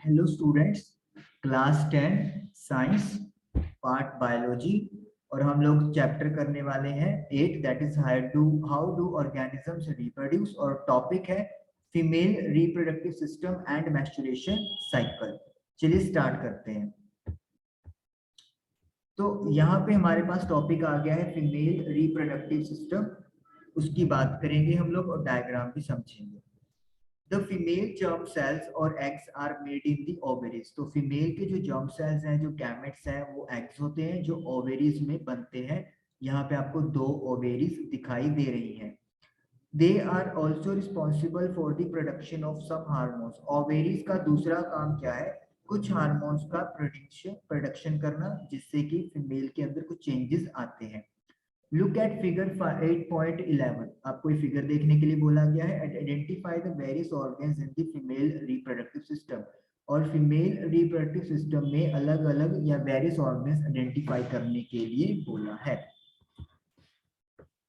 Hello students, class 10 science part biology और हम लोग चैप्टर करने वाले हैं 8 that is how do organisms reproduce और टॉपिक है female reproductive system and menstruation cycle. चलिए स्टार्ट करते हैं। तो यहाँ पे हमारे पास टॉपिक आ गया है फीमेल रिप्रोडक्टिव सिस्टम, उसकी बात करेंगे हम लोग और डायग्राम भी समझेंगे। The female germ cells और eggs are made in the ovaries। तो फीमेल के जो germ cells हैं, जो gametes हैं, वो eggs होते हैं जो ovaries में बनते हैं। यहाँ पे आपको दो ovaries दिखाई दे रही हैं। They are also responsible for the production of some hormones। ovaries का दूसरा काम क्या है? कुछ हार्मोन्स का प्रोडक्शन करना, जिससे कि फीमेल के अंदर कुछ चेंजेस आते हैं। Look at figure 8.11। आपको ये फिगर देखने के लिए बोला गया है। Identify the various organs in the female reproductive system. और फीमेल रिप्रोडक्टिव सिस्टम में अलग अलग या वेरियस ऑर्गन्स आइडेंटिफाई करने के लिए बोला है।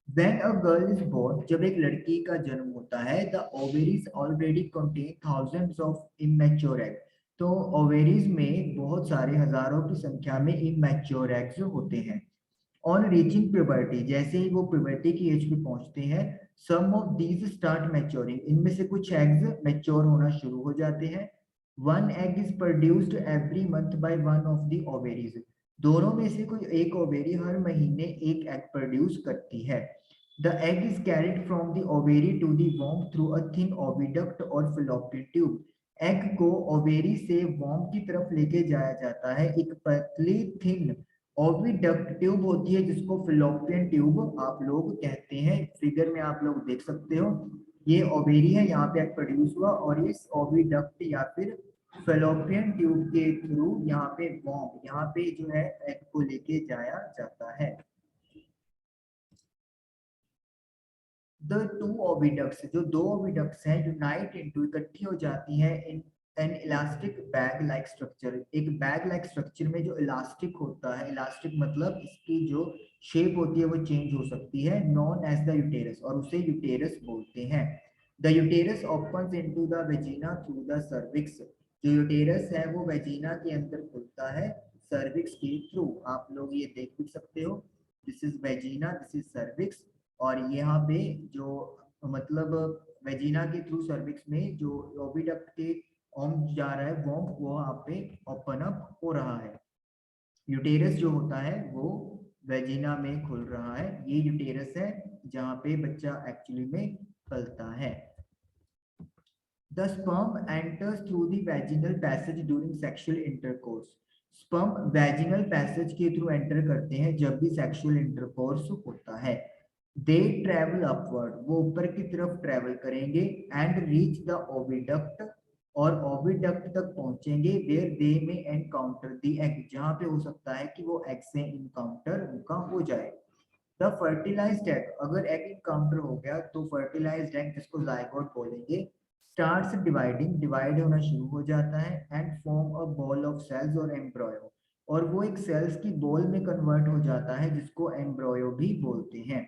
When a girl is born, जब एक लड़की का जन्म होता है, the ovaries already contain thousands of immature eggs। तो ovaries में बहुत सारे हजारों की संख्या में immature eggs होते हैं। ऑन रीचिंग प्यूबर्टी, जैसे ही वो प्यूबर्टी की एज पे पहुंचते हैं, सम ऑफ दीज स्टार्ट मैच्योरिंग। इनमें से कुछ एग्स मैच्योर होना शुरू हो जाते हैं। One egg is produced every month by one of the ovaries. दोनों में से कोई एक ओवेरी हर महीने एक एग प्रोड्यूस करती है। The egg is carried from the ovary to the womb through a thin oviduct और fallopian ट्यूब। एग को ओवेरी से वॉम्ब की तरफ लेके जाया जाता है एक पतली थिन ओविडक्ट ट्यूब होती है, जिसको फिलोपियन ट्यूब आप लोग कहते हैं। फिगर में आप लोग देख सकते हो, ये ओवेरी है, यहाँ पे एग प्रोड्यूस हुआ और इस ओविडक्ट या फिर फिलोपियन ट्यूब के थ्रू यहाँ पे वॉम्ब, यहाँ पे जो है एग को लेके जाया जाता है। द टू ओविडक्ट्स, जो दो ओविडक्ट्स हैं, यूनाइट इनटू, इकट्ठी हो जाती हैं in an elastic bag like structure. एक बैग लाइक स्ट्रक्चर में जो इलास्टिक होता है, इलास्टिक मतलब इसकी जो शेप होती है वो चेंज हो सकती है, नॉन एज द यूटेरस, और उसे यूटेरस बोलते हैं। The uterus opens into the vagina through the cervix. जो यूटेरस है वो वेजिना के अंदर खुलता है सर्विक्स के थ्रू। आप लोग ये देख भी सकते हो, this is vagina, this is cervix. और यहाँ पे जो मतलब वेजिना के थ्रू सर्विक्स में जो ओविडक्ट के ओम जा रहा है वॉम्ब, वो यहाँ पे ओपन अप हो रहा है। यूटेरस जो होता है वो वेजिना में खुल रहा है। ये यूटेरस है जहाँ पे बच्चा एक्चुअली में पलता है। The sperm enters through the vaginal passage during sexual intercourse। Sperm vaginal passage के थ्रू एंटर करते हैं जब भी सेक्सुअल इंटरकोर्स होता है। दे ट्रेवल अपवर्ड, वो ऊपर की तरफ ट्रेवल करेंगे, एंड रीच द ओविडक्ट, और ओविडक्ट तक पहुंचेंगे, वेयर दे में एनकाउंटर द एग, जहां पे हो सकता है कि वो एग से इनकाउंटर उनका हो जाए। द फर्टिलाइज्ड एग, अगर एग इनकाउंटर हो गया तो फर्टिलाइज्ड एग, जिसको जायगोट बोलेंगे, स्टार्ट्स डिवाइडिंग, डिवाइड होना शुरू हो जाता है, and form a ball of cells or embryo, और वो एक सेल्स की बॉल में कन्वर्ट हो जाता है, जिसको एम्ब्रॉयो भी बोलते हैं।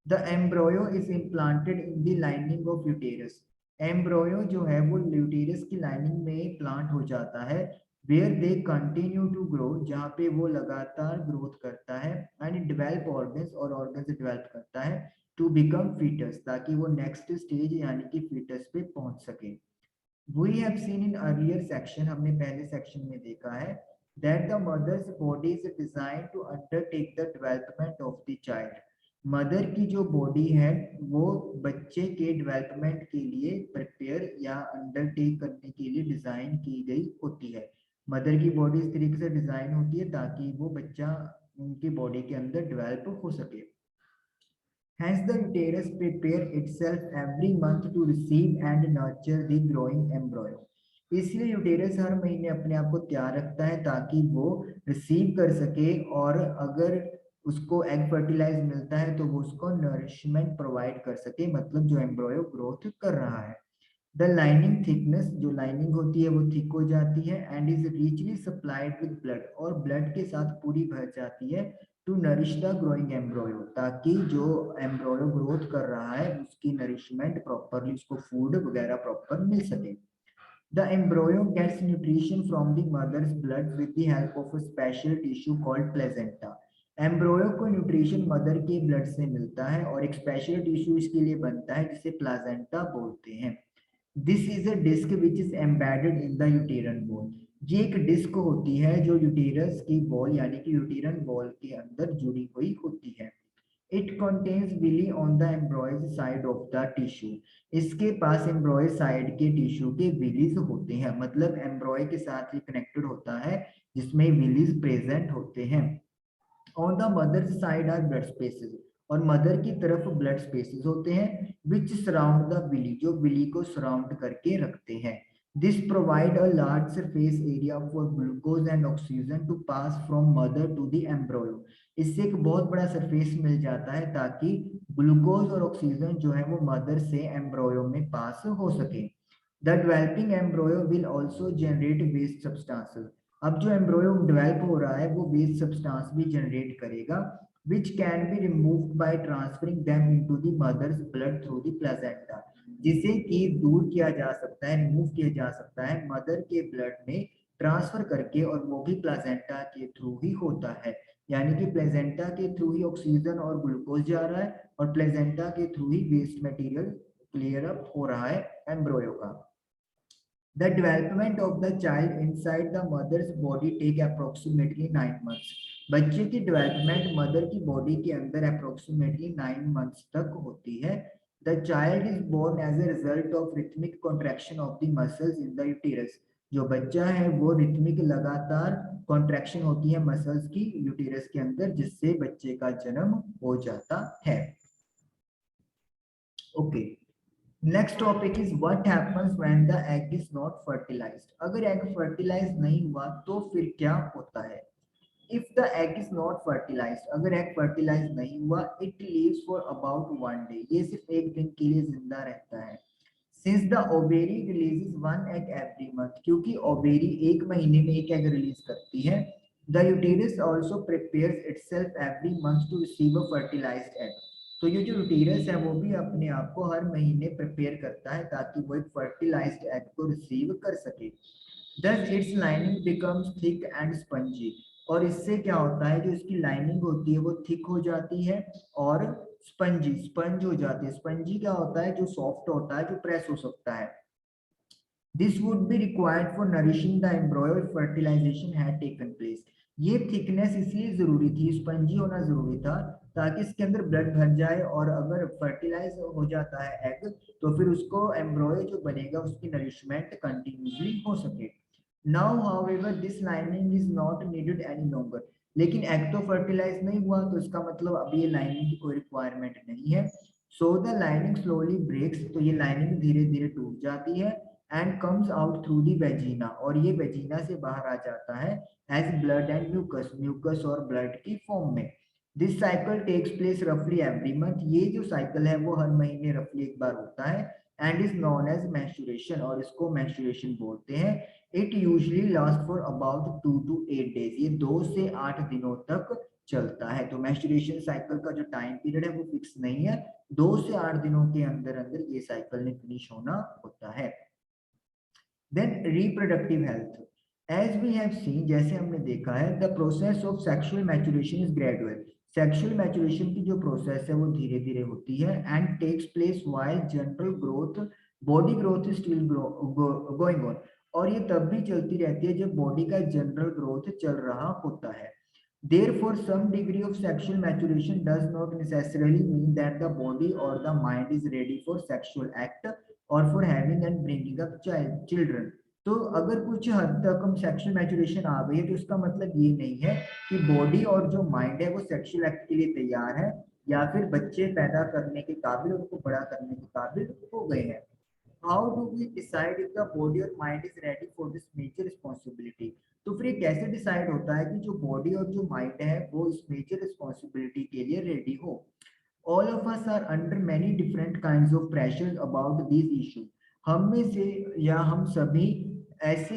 The embryo is implanted in the lining of uterus. Embryo जो है वो यूटेरस की लाइनिंग में प्लांट हो जाता है, where they continue to grow, जहाँ पे वो लगातार ग्रोथ करता है, एंड डेवलप ऑर्गन्स, और ऑर्गन्स डेवलप करता है, टू बिकम फीटस, ताकि वो नेक्स्ट स्टेज यानी कि फीटस पे पहुंच सके। We have seen in earlier section, हमने पहले सेक्शन में देखा है, that the mother's body is design to undertake the development of the child. Mother की जो बॉडी है वो बच्चे के डेवलपमेंट के लिए प्रिपेयर या अंडरटेक करने के लिए डिजाइन की गई होती है। मदर की बॉडी इस तरीके से डिजाइन होती है ताकि वो बच्चा उनकी बॉडी के अंदर डेवलप हो सके। Hence, the uterus prepare itself every month to receive and nurture the growing embryo। इसलिए यूटेरस हर महीने अपने आप को तैयार रखता है ताकि वो रिसीव कर सके, और अगर उसको एग फर्टिलाइज मिलता है तो वो उसको नरिशमेंट प्रोवाइड कर सके, मतलब जो एम्ब्रॉयो ग्रोथ कर रहा है। द लाइनिंग थिकनेस, जो लाइनिंग होती है वो थिक हो जाती है, and is richly supplied with blood, और ब्लड के साथ पूरी भर जाती है, to nourish the growing embryo, ताकि जो एम्ब्रॉयो ग्रोथ कर रहा है उसकी नरिशमेंट प्रॉपरली, उसको फूड वगैरह प्रॉपर मिल सके। The embryo gets nutrition from the mother's blood with the help of a special tissue called placenta. एम्ब्रोयो को न्यूट्रिशन मदर के ब्लड से मिलता है और एक स्पेशल टिश्यू इसके लिए बनता है जिसे प्लाजेंटा बोलते हैं. This is a disc which is embedded in the uterine wall. ये एक डिस्क होती है जो यूटेरस की वॉल यानी कि यूटेरन वॉल के अंदर जुड़ी हुई होती है. It contains villi on the embryo's side of the tissue. इसके पास एम्ब्रॉय साइड के टिश्यू के विलीज होते हैं, मतलब एम्ब्रॉय के साथ ये कनेक्टेड होता है जिसमें विलीज प्रेजेंट होते हैं. On the mother's side are blood spaces. और मदर की तरफ ब्लड स्पेसेस होते हैं विच सराउंड द विली, जो विली को सराउंड करके रखते हैं. This provide a large surface area for glucose and oxygen to pass from mother to the embryo. इससे एक बहुत बड़ा सरफेस मिल जाता है ताकि ग्लूकोज और ऑक्सीजन जो है वो मदर से एम्ब्रोयो में पास हो सके. The developing embryo will also generate waste substances. अब जो एम्ब्रोयो डेवलप हो रहा है वो वेस्ट सब्सटेंस भी जनरेट करेगा which can be removed by transferring them into the mother's blood through the placenta. जिसे कि दूर किया जा सकता है, रिमूव किया जा सकता है मदर के ब्लड में ट्रांसफर करके, और वो भी प्लाजेंटा के थ्रू ही होता है. यानी कि प्लेजेंटा के थ्रू ही ऑक्सीजन और ग्लूकोज जा रहा है और प्लेजेंटा के थ्रू ही वेस्ट मटेरियल क्लियर अप हो रहा है एम्ब्रोयो का. The development of the child inside the mother's body take approximately 9 months. बच्चे की डेवलपमेंट मदर की बॉडी के अंदर अप्रोक्सीमेटली 9 मंथ्स तक होती है. The child is born as a result of rhythmic contraction of the muscles in the uterus. जो बच्चा है वो रिथमिक लगातार कॉन्ट्रैक्शन होती है मसल्स की यूटेरस के अंदर, जिससे बच्चे का जन्म हो जाता है. Okay, next topic is what happens when the egg is not fertilised. अगर एग फर्टिलाइज नहीं हुआ तो फिर क्या होता है. If the egg is not fertilised, अगर एग फर्टिलाइज नहीं हुआ, it lives for about 1 day. ये सिर्फ एक दिन के लिए जिंदा रहता है. Since the ovary releases 1 egg every month, क्योंकि ओवेरी एक महीने में एक एग रिलीज करती है. The uterus also prepares itself every month to receive a fertilised egg. तो ये जो यूटेरस है वो भी अपने आप को हर महीने प्रिपेयर करता है ताकि वो एक फर्टिलाइज्ड एग को रिसीव कर सके. Thus its lining becomes thick and spongy. और इससे क्या होता है, जो इसकी लाइनिंग होती है वो थिक हो जाती है और स्पंज हो जाती है. स्पंजी क्या होता है, जो सॉफ्ट होता है, जो प्रेस हो सकता है. This would be required for nourishing the embryo if fertilization had taken place. ये थिकनेस इसलिए जरूरी थी, स्पंजी होना जरूरी था ताकि इसके अंदर ब्लड भर जाए, और अगर फर्टिलाइज हो जाता है एग तो फिर उसको एम्ब्रॉय जो बनेगा उसकी नरिशमेंट कंटिन्यूसली हो सके. Now however this lining is not needed any longer. लेकिन एग तो फर्टिलाइज नहीं हुआ तो इसका मतलब अभी ये लाइनिंग की कोई रिक्वायरमेंट नहीं है. So the lining slowly breaks. तो ये लाइनिंग धीरे धीरे टूट जाती है and comes out through the vagina, और ये वेजिना से बाहर आ जाता है as blood and mucus, mucus और ब्लड की फॉर्म में. दिस साइकिल टेक्स प्लेस रफली एवरी मंथ. ये जो साइकिल है वो हर महीने रफली एक बार होता है and is known as menstruation, और इसको मेंस्ट्रुएशन बोलते हैं. It usually last for about 2 to 8 days. ये 2 से 8 दिनों तक चलता है. तो मेंस्ट्रुएशन साइकिल का जो टाइम पीरियड है वो फिक्स नहीं है, 2 से 8 दिनों के अंदर अंदर ये साइकिल ने फिनिश होना होता है. Then reproductive health. As we have seen, जैसे हमने देखा है, the process of sexual maturation is gradual. Sexual maturation की जो process है वो धीरे धीरे होती है and takes place while general growth, body growth is still going on. और ये तब भी चलती रहती है जब बॉडी का जनरल ग्रोथ चल रहा होता है. Therefore, some degree of sexual maturation does not necessarily mean that the body or the mind is ready for sexual act or for having and bringing up children. तो अगर कुछ हद तक हम सेक्सुअल मैचुरेशन आ गई है तो इसका मतलब ये नहीं है कि बॉडी और जो माइंड है वो सेक्सुअल एक्ट के लिए तैयार है या फिर बच्चे पैदा करने के काबिल, उनको बड़ा करने के काबिल हो गए हैं. How do we decide if the body or mind is ready for this major responsibility? तो फिर ये कैसे डिसाइड होता है कि जो बॉडी और जो माइंड है वो इस मेजर रिस्पॉन्सिबिलिटी के लिए रेडी हो. All of us are under many different kinds of pressures about these issues. हम में से या हम सभी ऐसे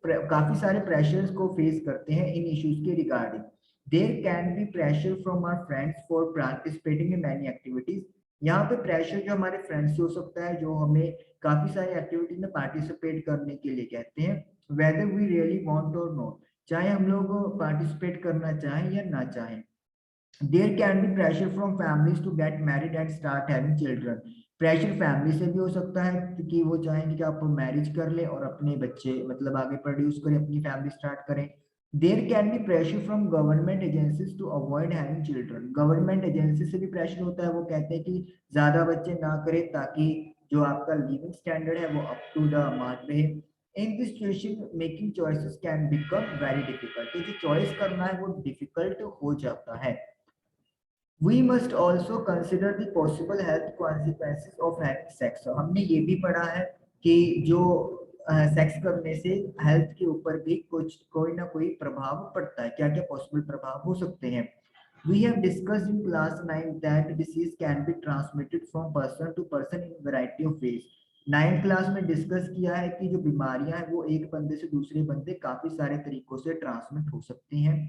काफी सारे प्रेशर्स को फेस करते हैं इन इश्यूज के regarding. There can be pressure from our friends for participating in many activities. यहाँ पे प्रेशर जो हमारे फ्रेंड्स से हो सकता है, जो हमें काफी सारी एक्टिविटी में पार्टिसिपेट करने के लिए कहते हैं, whether we really want or not, चाहे हम लोग पार्टिसिपेट करना चाहें या ना चाहें। There can be pressure from families to get married and start having children, pressure family से भी हो सकता है कि वो चाहेंगे कि आप मैरिज कर लें और अपने बच्चे मतलब आगे प्रोड्यूस करें, अपनी फैमिली स्टार्ट करें। There can be pressure from government agencies to avoid having children, government agency से भी प्रेशर होता है, वो कहते हैं कि ज्यादा बच्चे ना करें ताकि जो आपका लिविंग स्टैंडर्ड है वो अप टू द मार्क रहे। In this situation making choices can become very difficult, तो जो चॉइस करना है वो डिफिकल्ट हो जाता है। We must also consider the possible health consequences of having sex। हमने ये भी पढ़ा है कि जो सेक्स करने से हेल्थ के ऊपर भी कुछ कोई ना कोई प्रभाव पड़ता है, क्या क्या पॉसिबल प्रभाव हो सकते हैं। We have discussed in class 9 that disease can be transmitted from person to person in variety of ways। 9th class में डिस्कस किया है कि जो बीमारियां हैं वो एक बंदे से दूसरे बंदे काफी सारे तरीकों से ट्रांसमिट हो सकती हैं।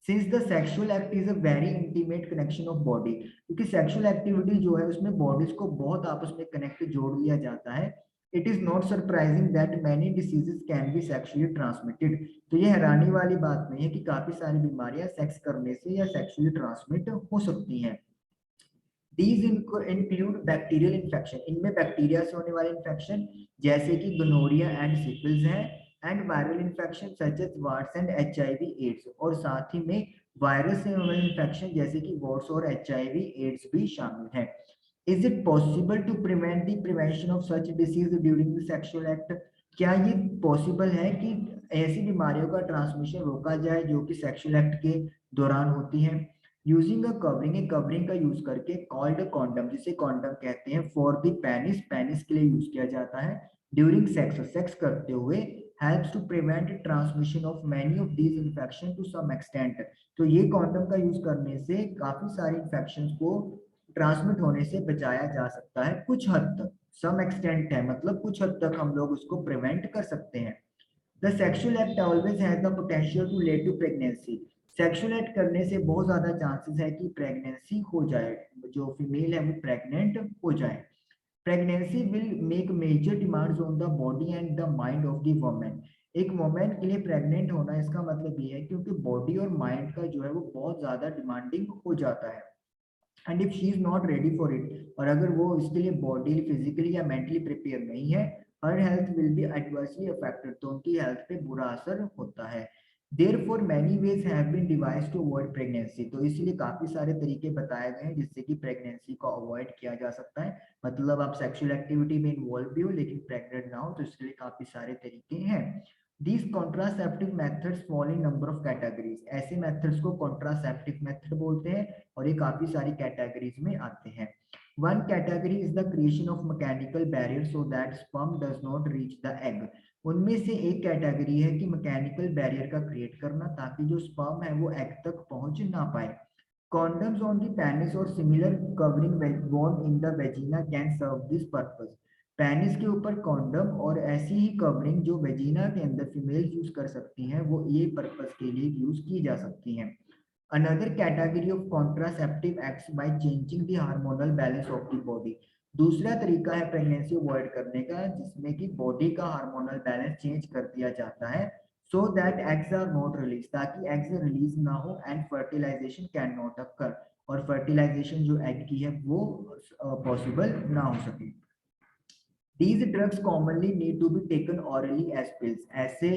Since the sexual act is a very intimate connection of body, क्योंकि सेक्सुअल एक्टिविटी जो है उसमें बॉडीज को बहुत आपस में कनेक्ट जोड़ लिया जाता है। It is not surprising that many diseases can be sexually transmitted, तो ये हैरानी वाली बात नहीं है कि काफी सारी बीमारियां सेक्स करने से या सेक्सुअली ट्रांसमिट हो सकती हैं। These include बैक्टीरियल इन्फेक्शन, इनमें बैक्टीरिया से होने वाले इन्फेक्शन जैसे कि गोनोरिया एंड सिफिलिस है, and viral infection such as warts and HIV AIDS, और साथ ही में वायरस से होने वाले इन्फेक्शन जैसे कि वार्ड्स और एचआईवी एड्स भी शामिल है। Is it possible to prevent the prevention of such disease during the sexual act, क्या ये पॉसिबल है कि ऐसी बीमारियों का ट्रांसमिशन रोका जाए जो कि सेक्सुअल एक्ट के दौरान होती हैं। यूजिंग अ कवरिंग, एक कवरिंग का यूज करके, कॉल्ड कॉन्डम, जिसे कॉन्डम कहते हैं, फॉर द पेनिस, पेनिस के लिए यूज किया जाता है, ड्यूरिंग सेक्स, सेक्स करते हुए, helps to prevent transmission of many of these infection to some extent, तो ये कॉन्डम का यूज करने से काफी सारे इन्फेक्शन को ट्रांसमिट होने से बचाया जा सकता है कुछ हद तक, सम एक्सटेंट है मतलब कुछ हद तक हम लोग उसको प्रिवेंट कर सकते हैं। The sexual act always has the potential to lead to pregnancy, sexual act करने से बहुत ज्यादा चांसेस है कि प्रेगनेंसी हो जाए, जो फीमेल है वो प्रेग्नेंट हो जाए। Pregnancy will make major demands on the body and the mind of the woman, एक वुमेन के लिए प्रेग्नेंट होना इसका मतलब ये है क्योंकि बॉडी और माइंड का जो है वो बहुत ज्यादा डिमांडिंग हो जाता है। And if she is not ready for it, और अगर वो इसके लिए बॉडी फिजिकली या मेंटली प्रिपेयर नहीं है, her health will be adversely affected, तो उनकी हेल्थ पे बुरा असर होता है। Therefore many ways have been devised to avoid pregnancy, तो इसलिए काफी सारे तरीके बताए गए हैं जिससे कि प्रेगनेंसी को अवॉइड किया जा सकता है, मतलब आप सेक्सुअल एक्टिविटी में इन्वॉल्व भी हो लेकिन प्रेग्नेंट ना हो, तो इसके लिए काफी सारे तरीके हैं। These contraceptive methods fall in number of categories, ऐसे methods को contraceptive method बोलते हैं और ये काफी सारी categories में आते हैं। One category is the creation of mechanical barrier so that sperm does not reach the egg, उनमें से एक कैटेगरी है कि मैकेनिकल बैरियर का क्रिएट करना ताकि जो स्पर्म है वो एग तक पहुंच ना पाए। Condoms on the penis or similar covering worn in the vagina can serve this purpose, penis के ऊपर कॉन्डम और ऐसी ही कवरिंग जो वेजिना के अंदर फीमेल यूज कर सकती हैं वो ये पर्पस के लिए यूज की जा सकती हैं। Another category of contraceptive acts by changing the hormonal balance of the body, दूसरा तरीका है प्रेगनेंसी अवॉइड करने का जिसमें कि बॉडी का हार्मोनल बैलेंस चेंज कर दिया जाता है, so that eggs are not release, ताकि एग्स रिलीज ना हो and fertilisation can not occur, और फर्टिलाइजेशन जो एग की है वो पॉसिबल ना हो सके। These drugs commonly need to be taken orally as pills, ऐसे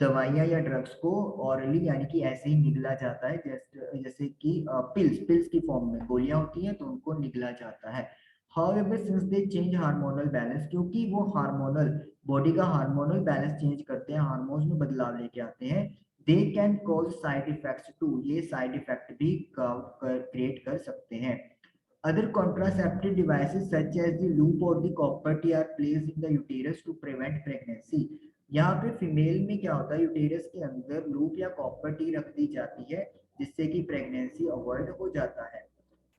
दवाइयाँ या ड्रग्स को orally यानी कि ऐसे ही निगला जाता है, जैसे जैसे कि पिल्स की फॉर्म में गोलियां होती हैं तो उनको निगला जाता है। However, since they change hormonal balance, क्योंकि वो हार्मोनल बॉडी का हार्मोनल बैलेंस चेंज करते हैं, हार्मोन्स में बदलाव लेके आते हैं, they can cause side effects too, ये साइड इफेक्ट भी क्रिएट कर सकते हैं। Other contraceptive devices such as the loop or the copper T are placed in the uterus to prevent pregnancy। यहाँ पे फीमेल में क्या होता है, यूटेरस के अंदर लूप या कॉपर टी रख दी जाती है जिससे कि प्रेगनेंसी अवॉइड हो जाता है।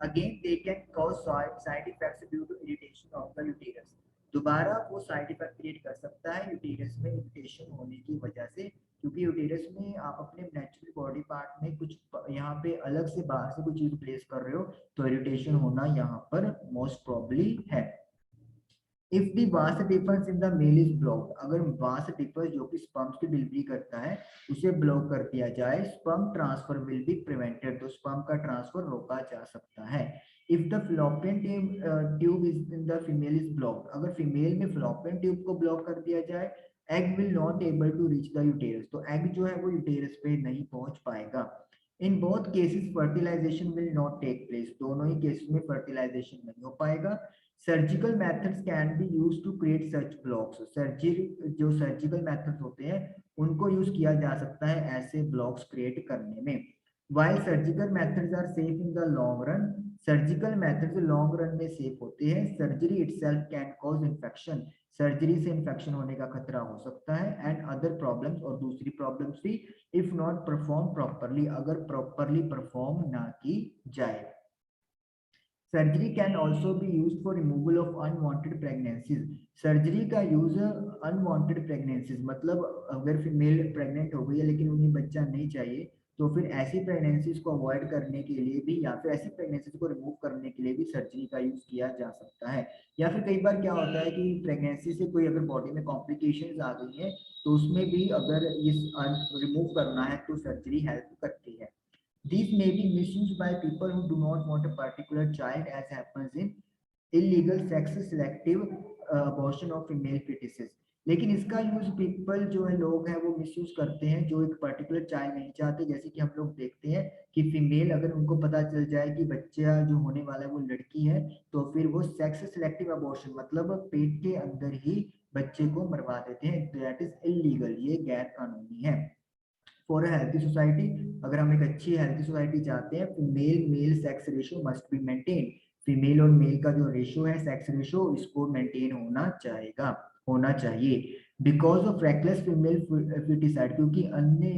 Again, they can cause side effects due to irritation of the uterus। दोबारा वो साइड इफेक्ट क्रिएट कर सकता है यूटेरस में इरिटेशन होने की वजह से, क्योंकि यूटेरस में आप अपने नेचुरल बॉडी पार्ट में कुछ यहाँ पे अलग से बाहर से कुछ चीज प्लेस कर रहे हो, तो इरिटेशन होना यहाँ पर मोस्ट प्रॉब्ली है। If the vas deferens in the male is block, अगर वास डिफरेंस जो कि स्पर्म्स की डिलीवरी करता है उसे ब्लॉक कर दिया जाए, sperm transfer will be prevented, तो स्पर्म का ट्रांसफर रोका जा सकता है। If the fallopian tube is in the female is blocked, अगर फीमेल में फ्लोपियन ट्यूब को ब्लॉक कर दिया जाए, egg will not able to reach the uterus, तो एग जो है वो यूटेरस पे नहीं पहुंच पाएगा। In both cases fertilisation will not take place, दोनों ही केसेस में फर्टिलाइजेशन नहीं हो पाएगा। Surgical methods can be use to create such blocks, surgery जो सर्जिकल मेथड्स होते हैं उनको यूज किया जा सकता है ऐसे ब्लॉक्स क्रिएट करने में। While surgical methods are safe in the long run, surgical methods long run में सेफ होते हैं। Surgery itself can cause infection, surgery से इन्फेक्शन होने का खतरा हो सकता है, एंड अदर प्रॉब्लम्स, और दूसरी प्रॉब्लम्स भी, इफ नॉट परफॉर्म प्रॉपरली, अगर प्रॉपरली परफॉर्म ना की जाए। Surgery can also be use for removal of unwanted pregnancies, surgery का यूज अनवांटेड प्रेगनेंसीज मतलब अगर फीमेल प्रेग्नेंट हो गई है लेकिन उन्हें बच्चा नहीं चाहिए, तो फिर ऐसी प्रेगनेंसीज को अवॉइड करने के लिए भी या फिर ऐसी प्रेगनेंसीज को रिमूव करने के लिए भी सर्जरी का यूज किया जा सकता है। या फिर कई बार क्या होता है कि प्रेगनेंसी से कोई अगर बॉडी में कॉम्प्लिकेशंस आ गई है तो उसमें भी अगर इस रिमूव करना है तो सर्जरी हेल्प करती है। These may be misused by people who do not want a particular child, as happens in illegal sex selective abortion of female fetuses। लेकिन इसका यूज पीपल जो है लोग हैं वो मिसयूज करते हैं जो एक पर्टिकुलर चाइल्ड नहीं चाहते, जैसे कि हम लोग देखते हैं कि फीमेल अगर उनको पता चल जाए कि बच्चा जो होने वाला है वो लड़की है, तो फिर वो सेक्स सिलेक्टिव अबॉर्शन मतलब पेट के अंदर ही बच्चे को मरवा देते हैं, दैट इज इलीगल, ये गैर कानूनी है। फॉर अ हेल्थी सोसाइटी, अगर हम एक अच्छी हेल्थी सोसाइटी चाहते हैं, female male sex ratio must be maintain, female और मेल का जो रेशियो है सेक्स रेशियो इसको मेंटेन होना चाहिए। Because of reckless female foeticide, क्योंकि अन्य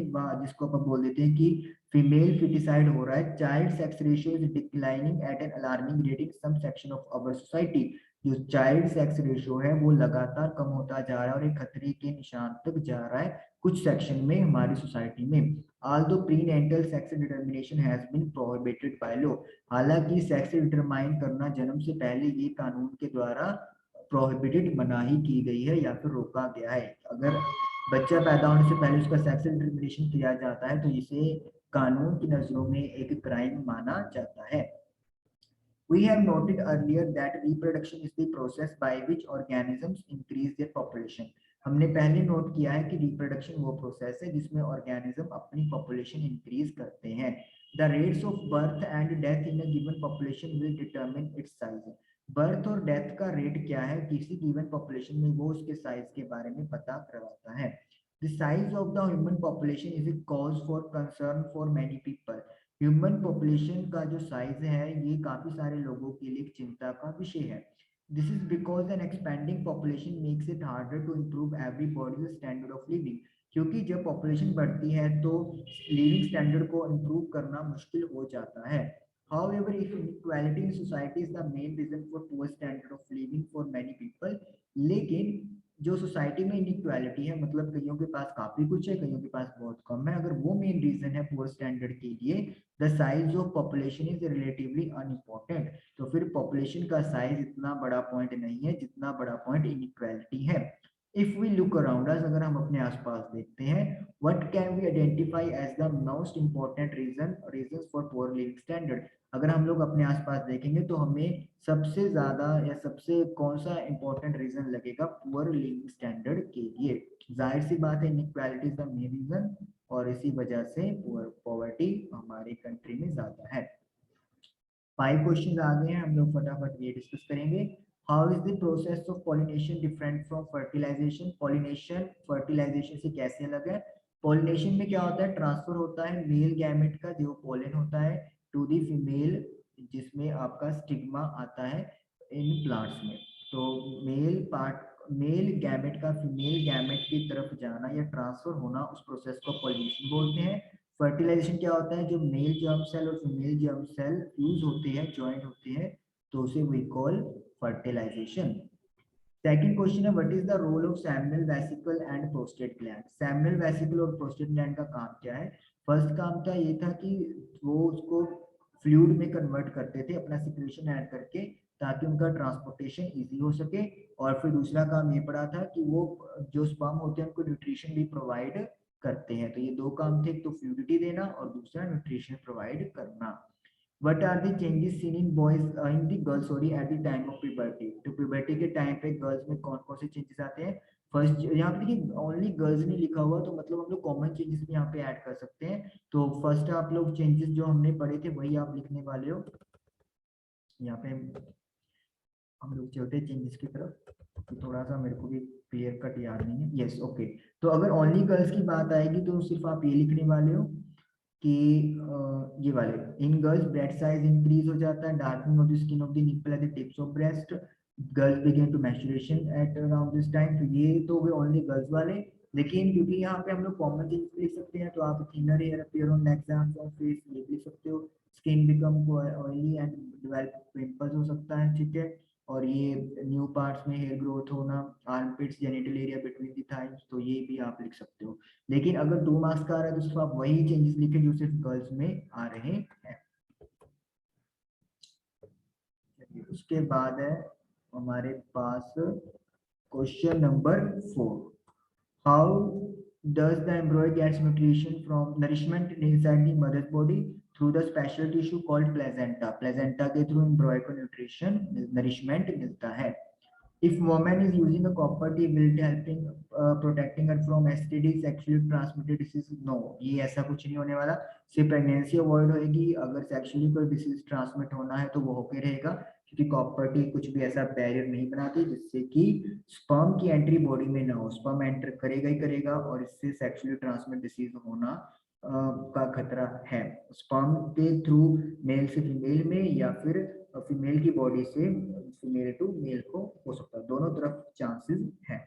जिसको अपन बोल देते हैं कि फीमेल फिटिसाइड हो रहा है, child sex ratio is declining at an alarming rate in some section of our society, जो चाइल्ड सेक्स रेशियो है वो लगातार कम होता जा रहा है और एक खतरे के निशान तक जा रहा है कुछ सेक्शन में हमारी सोसाइटी में। although prenatal sex determination has been prohibited by law, हालांकि सेक्स डिटरमाइन करना जन्म से पहले ये कानून के द्वारा प्रोहिबिटेड मनाही की गई है या फिर रोका गया है। अगर बच्चा पैदा होने से पहले उसका सेक्स डिटरमिनेशन किया जाता है तो इसे कानून की नजरों में एक क्राइम माना जाता है। We have noted earlier that reproduction is the process by which organisms increase their population। हमने पहले नोट किया है कि रिप्रोडक्शन वो प्रोसेस है जिसमें ऑर्गेनिज्म अपनी पॉपुलेशन इंक्रीज करते हैं। The rates of birth and death in a given population will determine it's size, birth और डेथ का रेट क्या है किसी गिवन पॉपुलेशन में वो उसके साइज के बारे में पता करवाता है। The size of the human population is a cause for concern for many people, human population का जो साइज है ये काफी सारे लोगों के लिए चिंता का विषय है। This is because an expanding population makes it harder to improve everybody's standard of living, क्योंकि जब पॉपुलेशन बढ़ती है तो लिविंग स्टैंडर्ड को इम्प्रूव करना मुश्किल हो जाता है। However, if inequality in society is the main reason for poor standard of living for many people, लेकिन जो सोसाइटी में इनइक्वालिटी है मतलब कईयों के पास काफी कुछ है कईयों के पास बहुत कम है, अगर वो मेन रीजन है पुअर स्टैंडर्ड के लिए, the size of population is relatively unimportant, तो फिर पॉपुलेशन का साइज इतना बड़ा पॉइंट नहीं है जितना बड़ा पॉइंट इनइक्वालिटी है। If we look around us, अगर हम अपने आसपास देखते हैं, what can we identify as the most important reasons for poor living standard, अगर हम लोग अपने आसपास देखेंगे तो हमें सबसे ज्यादा या सबसे कौन सा इंपॉर्टेंट रीजन लगेगा पुअर लिविंग स्टैंडर्ड के लिए, जाहिर सी बात है inequality is the main reason और इसी वजह से पॉवर्टी हमारी कंट्री में ज्यादा है। 5 क्वेश्चन आ गए हैं, हम लोग फटाफट ये डिस्कस करेंगे। How is the process of pollination different from fertilisation, pollination fertilisation से कैसे अलग है। पॉलिनेशन में क्या होता है, ट्रांसफर होता है मेल गैमेट का जो पोलन होता है टू दी फीमेल, जिसमें आपका स्टिग्मा आता है इन प्लांट्स में, तो मेल गैमेट का फीमेल गैमेट की तरफ जाना या ट्रांसफर होना उस प्रोसेस को पॉलिनेशन बोलते हैं। फर्टिलाइजेशन क्या होता है, जो मेल जर्म सेल और फीमेल जर्म सेल फ्यूज होते हैं ज्वाइंट होते हैं तो उसे we call fertilisation. Second question है what is the role of seminal vesicle and prostate gland. Seminal vesicle और प्रोस्टेट ग्लैंड का काम क्या है? फर्स्ट काम था ये था कि वो उसको फ्लूइड में कन्वर्ट करते थे अपना सिक्रेशन ऐड करके, ताकि उनका ट्रांसपोर्टेशन इजी हो सके। और फिर दूसरा काम ये पड़ा था कि वो जो स्पर्म होते हैं उनको न्यूट्रिशन भी प्रोवाइड करते हैं। तो ये दो काम थे, एक तो फ्लूइडिटी देना और दूसरा न्यूट्रिशन प्रोवाइड करना। What are the changes seen in boys in the girls sorry at the time of puberty? तो puberty के टाइम पे गर्ल्स में कौन कौन से चेंजेस आते हैं? फर्स्ट यहाँ पे देखिए ओनली गर्ल्स नहीं लिखा हुआ, तो मतलब हम लोग कॉमन चेंजेस भी यहाँ पे ऐड कर सकते हैं। तो फर्स्ट आप लोग चेंजेस जो हमने पढ़े थे वही आप लिखने वाले हो। यहाँ पे हम लोग चलते हैं चेंजेस की तरफ, तो थोड़ा सा मेरे को भी क्लियर कट याद नहीं है। Yes okay. तो अगर ओनली गर्ल्स की बात आएगी तो सिर्फ आप ये लिखने वाले हो कि ये वाले in girls breast size increase हो जाता है, darkening of the skin of the nipple at the tips of breast, girls begin to maturation at around this time. तो ये तो वे ओनली गर्ल्स वाले। लेकिन क्योंकि यहाँ पे हम लोग कॉमन थिंग्स लिख सकते हैं, तो आप thinner hair appear on neck on face ये लिख सकते हो। Skin become oily and develop pimples हो सकता है, ठीक है। और ये न्यू पार्ट्स में हेयर ग्रोथ होना, armpits genital area between the thighs, तो ये भी आप लिख सकते हो। लेकिन अगर 2 मार्क्स का आ रहा है तो सिर्फ आप वही चेंजेस लिखें जो सिर्फ गर्ल्स में आ रहे हैं। उसके बाद है हमारे पास question number 4। How does the embryo gets nutrition from nourishment inside the mother's body through the special tissue called placenta? placenta के थ्रू embryo को न्यूट्रिशन नरिशमेंट मिलता है। If woman is using a copper T, will it helping protecting her from STD sexually transmitted disease? No, ये ऐसा कुछ नहीं होने वाला। सिर्फ प्रेगनेंसी अवॉइड होएगी। अगर सेक्सुअली कोई डिसीज ट्रांसमिट होना है तो वो होके रहेगा, क्योंकि कॉपर टी कुछ भी ऐसा बैरियर नहीं बनाती जिससे कि स्पर्म की एंट्री बॉडी में ना हो। स्पर्म एंटर करेगा ही करेगा और इससे सेक्सुअली ट्रांसमिट डिसीज होना का खतरा है। स्पर्म के थ्रू मेल से फीमेल में या फिर फीमेल की बॉडी से फीमेल टू मेल को हो सकता है, दोनों तरफ चांसेस हैं।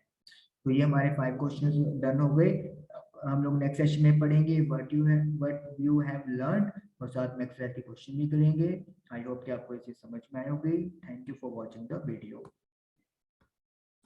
तो ये हमारे 5 क्वेश्चंस डन हो गए। हम लोग नेक्स्ट सेशन में पढ़ेंगे व्हाट यू हैव लर्न, और साथ में एक्सरसाइज के क्वेश्चन भी करेंगे। आई होप कि आपको ये चीज समझ में आई होगी। Thank you for watching the video.